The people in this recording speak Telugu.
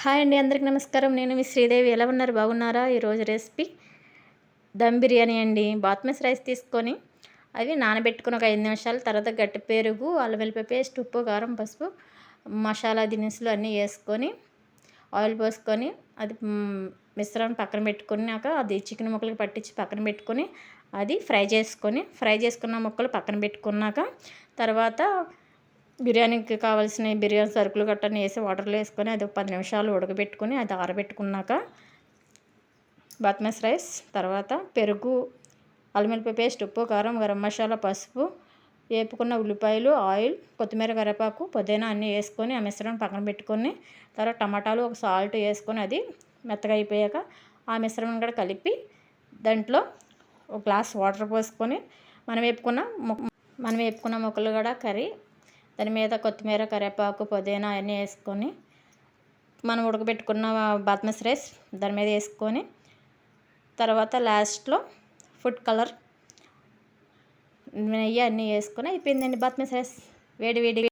హాయ్ అండి, అందరికి నమస్కారం. నేను మీ శ్రీదేవి. ఎలా ఉన్నారు? బాగున్నారా? ఈరోజు రెసిపీ దమ్ బిర్యానీ అండి. బాస్మతి రైస్ తీసుకొని అవి నానబెట్టుకుని ఒక 5 నిమిషాలు, తర్వాత గట్టి పెరుగు, అల్లం వెల్లిపాయ పేస్ట్, ఉప్పు, కారం, పసుపు, మసాలా దినుసులు అన్నీ వేసుకొని ఆయిల్ పోసుకొని అది మిశ్రమం పక్కన పెట్టుకున్నాక అది చికెన్ ముక్కలకి పట్టించి పక్కన పెట్టుకొని అది ఫ్రై చేసుకున్న ముక్కలు పక్కన పెట్టుకున్నాక తర్వాత బిర్యానీకి కావాల్సిన బిర్యానీ సరుకులు గట్టని వేసి వాటర్లో వేసుకొని అది 10 నిమిషాలు ఉడకబెట్టుకొని అది ఆరబెట్టుకున్నాక బాస్మతి రైస్, తర్వాత పెరుగు, అల్లం వెల్లిపాయ పేస్ట్, ఉప్పు, కారం, గరం మసాలా, పసుపు, వేపుకున్న ఉల్లిపాయలు, ఆయిల్, కొత్తిమీర, కరివేపాకు, పుదీనా అన్నీ వేసుకొని ఆ మిశ్రమం పక్కన పెట్టుకొని తర్వాత టమాటాలు, ఒక సాల్ట్ వేసుకొని అది మెత్తగా అయిపోయాక ఆ మిశ్రమం కూడా కలిపి దాంట్లో ఒక గ్లాస్ వాటర్ పోసుకొని మనం వేపుకున్న ముక్కలు కూడా కర్రీ దాని మీద కొత్తిమీర, కరివేపాకు, పుదీనా అన్నీ వేసుకొని మనం ఉడకబెట్టుకున్న బాస్మతి రైస్ దాని మీద వేసుకొని తర్వాత లాస్ట్లో ఫుడ్ కలర్, నెయ్యి అన్నీ వేసుకొని అయిపోయిందండి బాస్మతి రైస్. వేడి వేడి